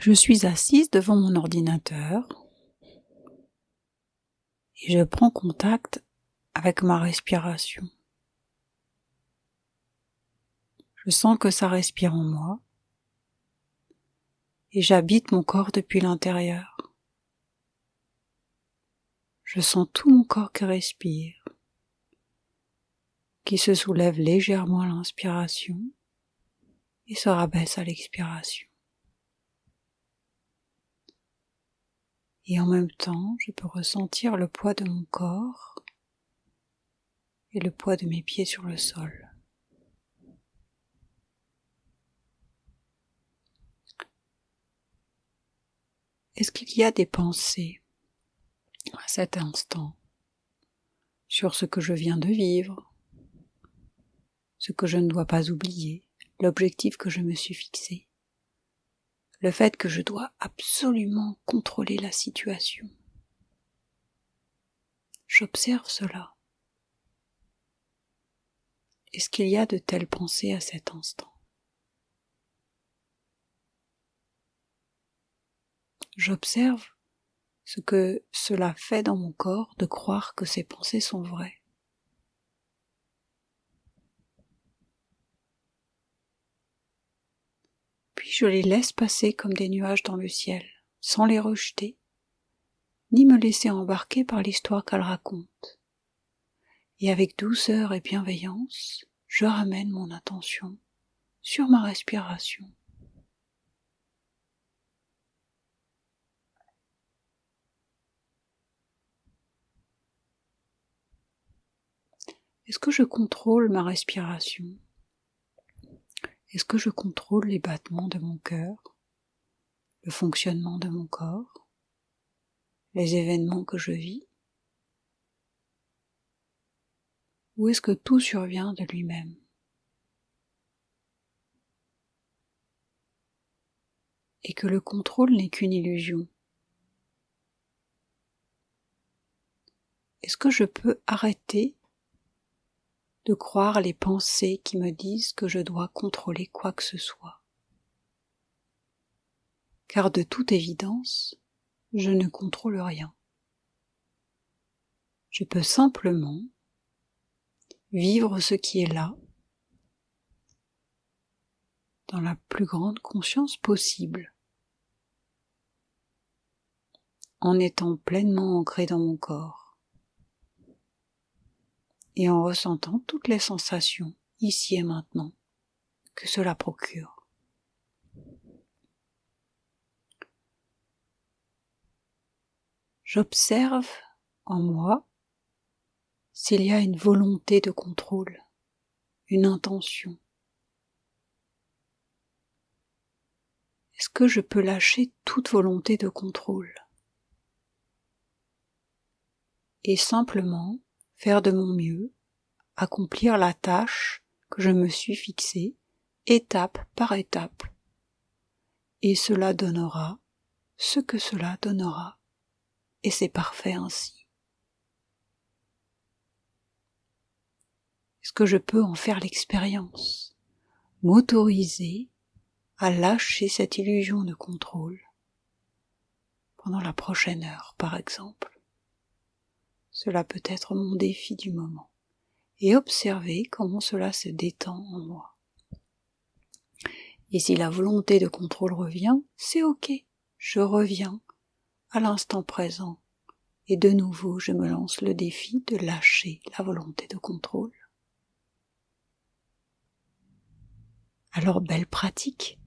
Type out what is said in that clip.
Je suis assise devant mon ordinateur et je prends contact avec ma respiration. Je sens que ça respire en moi et j'habite mon corps depuis l'intérieur. Je sens tout mon corps qui respire, qui se soulève légèrement à l'inspiration et se rabaisse à l'expiration. Et en même temps, je peux ressentir le poids de mon corps et le poids de mes pieds sur le sol. Est-ce qu'il y a des pensées à cet instant sur ce que je viens de vivre, ce que je ne dois pas oublier, l'objectif que je me suis fixé, le fait que je dois absolument contrôler la situation? J'observe cela. Est-ce qu'il y a de telles pensées à cet instant? J'observe ce que cela fait dans mon corps de croire que ces pensées sont vraies. Puis je les laisse passer comme des nuages dans le ciel, sans les rejeter, ni me laisser embarquer par l'histoire qu'elles racontent. Et avec douceur et bienveillance, je ramène mon attention sur ma respiration. Est-ce que je contrôle ma respiration? Est-ce que je contrôle les battements de mon cœur, le fonctionnement de mon corps, les événements que je vis? Ou est-ce que tout survient de lui-même? Et que le contrôle n'est qu'une illusion? Est-ce que je peux arrêter de croire les pensées qui me disent que je dois contrôler quoi que ce soit? Car de toute évidence, je ne contrôle rien. Je peux simplement vivre ce qui est là, dans la plus grande conscience possible, en étant pleinement ancré dans mon corps et en ressentant toutes les sensations, ici et maintenant, que cela procure. J'observe en moi s'il y a une volonté de contrôle, une intention. Est-ce que je peux lâcher toute volonté de contrôle et simplement faire de mon mieux, accomplir la tâche que je me suis fixée, étape par étape, et cela donnera ce que cela donnera, et c'est parfait ainsi. Est-ce que je peux en faire l'expérience, m'autoriser à lâcher cette illusion de contrôle pendant la prochaine heure, par exemple? Cela peut être mon défi du moment, et observer comment cela se détend en moi. Et si la volonté de contrôle revient, c'est ok, je reviens à l'instant présent, et de nouveau je me lance le défi de lâcher la volonté de contrôle. Alors belle pratique!